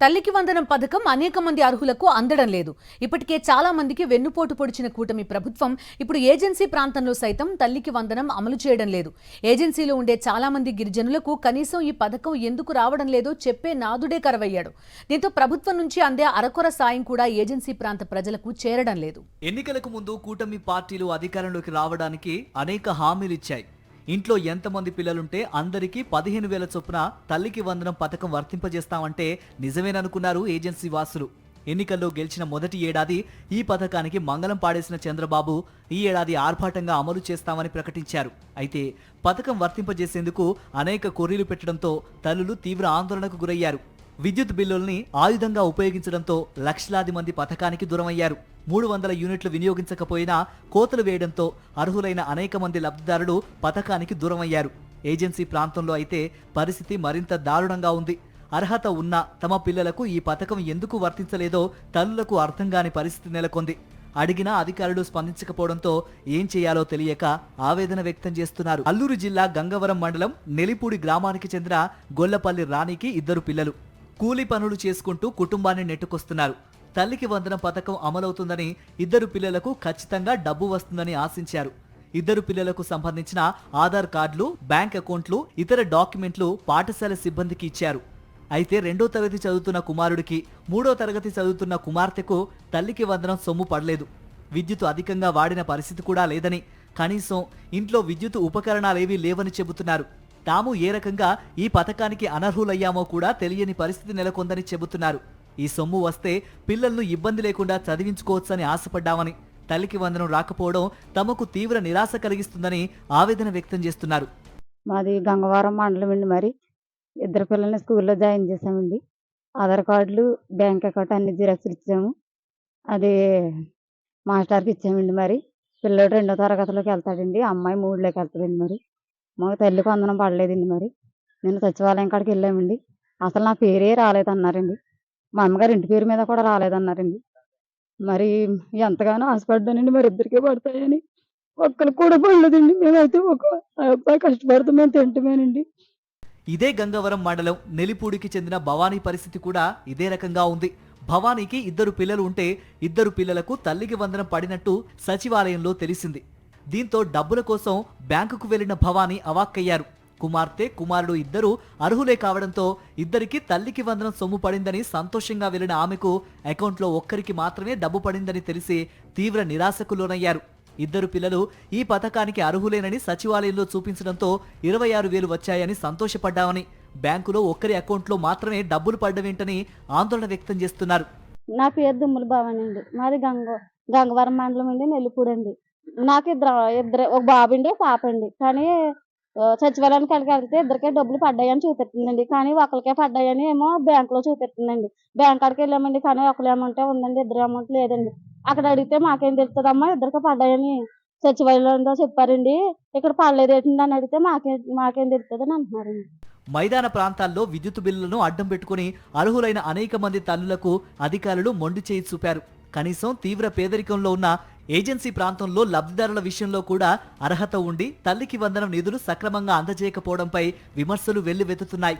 తల్లికి వందనం పథకం అనేక మంది అర్హులకు అందడం లేదు. ఇప్పటికే చాలా మందికి వెన్నుపోటు పొడిచిన కూటమి ప్రభుత్వం ఇప్పుడు ఏజెన్సీ ప్రాంతంలో సైతం తల్లికి వందనం అమలు చేయడం లేదు. ఏజెన్సీలో ఉండే చాలా మంది గిరిజనులకు కనీసం ఈ పథకం ఎందుకు రావడం లేదో చెప్పే నాదుడే కరవయ్యాడు. దీంతో ప్రభుత్వం నుంచి అందే అరకొర సాయం కూడా ఏజెన్సీ ప్రాంత ప్రజలకు చేరడం లేదు. ఎన్నికలకు ముందు కూటమి పార్టీలు అధికారంలోకి రావడానికి అనేక హామీలు ఇచ్చాయి. ఇంట్లో ఎంతమంది పిల్లలుంటే అందరికీ 15,000 చొప్పున తల్లికి వందనం పథకం వర్తింపజేస్తామంటే నిజమేననుకున్నారు ఏజెన్సీ వాసులు. ఎన్నికల్లో గెలిచిన మొదటి ఏడాది ఈ పథకానికి మంగళం పాడేసిన చంద్రబాబు ఈ ఏడాది ఆర్భాటంగా అమలు చేస్తామని ప్రకటించారు. అయితే పథకం వర్తింపజేసేందుకు అనేక కొర్రీలు పెట్టడంతో తల్లులు తీవ్ర ఆందోళనకు గురయ్యారు. విద్యుత్ బిల్లుల్ని ఆయుధంగా ఉపయోగించడంతో లక్షలాది మంది పథకానికి దూరమయ్యారు. 300 యూనిట్లు వినియోగించకపోయినా కోతలు వేయడంతో అర్హులైన అనేక మంది లబ్ధిదారులు పథకానికి దూరమయ్యారు. ఏజెన్సీ ప్రాంతంలో అయితే పరిస్థితి మరింత దారుణంగా ఉంది. అర్హత ఉన్నా తమ పిల్లలకు ఈ పథకం ఎందుకు వర్తించలేదో తల్లులకు అర్థం కాని పరిస్థితి నెలకొంది. అడిగినా అధికారులు స్పందించకపోవడంతో ఏం చేయాలో తెలియక ఆవేదన వ్యక్తం చేస్తున్నారు. అల్లూరు జిల్లా గంగవరం మండలం నెలిపూడి గ్రామానికి చెందిన గొల్లపల్లి రాణికి 2 పిల్లలు. కూలీ పనులు చేసుకుంటూ కుటుంబాన్ని నెట్టుకొస్తున్నారు. తల్లికి వందనం పథకం అమలవుతుందని 2 పిల్లలకు ఖచ్చితంగా డబ్బు వస్తుందని ఆశించారు. 2 పిల్లలకు సంబంధించిన ఆధార్ కార్డులు, బ్యాంక్ అకౌంట్లు, ఇతర డాక్యుమెంట్లు పాఠశాల సిబ్బందికి ఇచ్చారు. అయితే 2వ తరగతి చదువుతున్న కుమారుడికి, 3వ తరగతి చదువుతున్న కుమార్తెకు తల్లికి వందనం సొమ్ము పడలేదు. విద్యుత్ అధికంగా వాడిన పరిస్థితి కూడా లేదని, కనీసం ఇంట్లో విద్యుత్ ఉపకరణాలేవీ లేవని చెబుతున్నారు. తాము ఏ రకంగా ఈ పథకానికి అనర్హులయ్యామో కూడా తెలియని పరిస్థితి నెలకొందని చెబుతున్నారు. ఈ సొమ్ము వస్తే పిల్లలను ఇబ్బంది లేకుండా చదివించుకోవచ్చని ఆశపడ్డామని, తల్లికి వందనం రాకపోవడం తమకు తీవ్ర నిరాశ కలిగిస్తుందని ఆవేదన వ్యక్తం చేస్తున్నారు. మాది గంగవరం మండలం అండి. మరి 2 పిల్లల్ని స్కూల్లో జాయిన్ చేసామండి. ఆధార్ కార్డులు, బ్యాంక్ అకౌంట్ అన్ని జిరాక్స్లు ఇచ్చాము. అది మాస్టర్కి ఇచ్చామండి. మరి పిల్లోడు 2వ తరగతిలోకి వెళ్తాడండి, అమ్మాయి 3లోకి వెళ్తుందండి. మరి మాకు తల్లికి వందనం పడలేదండి. మరి నేను సచివాలయం కాడికి వెళ్ళామండి. అసలు నా పేరే రాలేదన్నారండి. మా అమ్మగారి ఇంటి పేరు మీద కూడా రాలేదన్నారండి. మరి ఎంతగానో ఆశపడ్డానండి మరి 2కే పడతాయని. ఒక్కరికి కూడా పడలేదండి. మేమైతే ఒక అబ్బాయి కష్టపడుతూ మేము తింటమేనండి. ఇదే గంగవరం మండలం నెలిపూడికి చెందిన భవానీ పరిస్థితి కూడా ఇదే రకంగా ఉంది. భవానీకి 2 పిల్లలు ఉంటే 2 పిల్లలకు తల్లికి వందనం పడినట్టు సచివాలయంలో తెలిసింది. దీంతో డబ్బుల కోసం బ్యాంకుకు వెళ్లిన భవానీ అవాక్కయ్యారు. కుమార్తె, కుమారుడు 2 అర్హులే కావడంతో 2కి తల్లికి వందనం సొమ్ము పడిందని సంతోషంగా వెళ్లిన ఆమెకు అకౌంట్లో ఒక్కరికి మాత్రమే డబ్బు పడిందని తెలిసి తీవ్ర నిరాశకు లోనయ్యారు. 2 పిల్లలు ఈ పథకానికి అర్హులేనని సచివాలయంలో చూపించడంతో 26,000 వచ్చాయని సంతోషపడ్డామని, బ్యాంకులో ఒక్కరి అకౌంట్లో మాత్రమే డబ్బులు పడ్డవేంటని ఆందోళన వ్యక్తం చేస్తున్నారు. నా పేరు దుమ్ముల భవానండి. మాది గంగవరం మండలం అండి, నెల్లిపూడి. నాకు ఇద్దరు ఒక బాబు అండి, పాప అండి. కానీ సచివాలయానికి కాడికి వెళ్తే 2కే డబ్బులు పడ్డాయని చూపిస్తుందండి. కానీ ఒకరికే పడ్డాయని ఏమో బ్యాంకులో చూపిస్తుందండి. బ్యాంక్ కాడికి వెళ్ళామండి, కానీ ఒకరి అమౌంట్ ఉందండి, 2 అమౌంట్ లేదండి. అక్కడ అడిగితే మాకేం తెలుస్తుందమ్మా 2కే పడ్డాయని సచివాలయంలో చెప్పారండి. ఇక్కడ పడలేదేంటి అని అడిగితే మాకేం తెలుస్తుంది అని అంటున్నారండి. మైదాన ప్రాంతాల్లో విద్యుత్ బిల్లులను అడ్డం పెట్టుకుని అర్హులైన అనేక మంది తల్లులకు అధికారులు మొండి చేయి చూపారు. కనీసం తీవ్ర పేదరికంలో ఉన్న ఏజెన్సీ ప్రాంతంలో లబ్ధిదారుల విషయంలో కూడా అర్హత ఉండి తల్లికి వందనం నిధులు సక్రమంగా అందజేయకపోవడంపై విమర్శలు వెల్లువెత్తుతున్నాయి.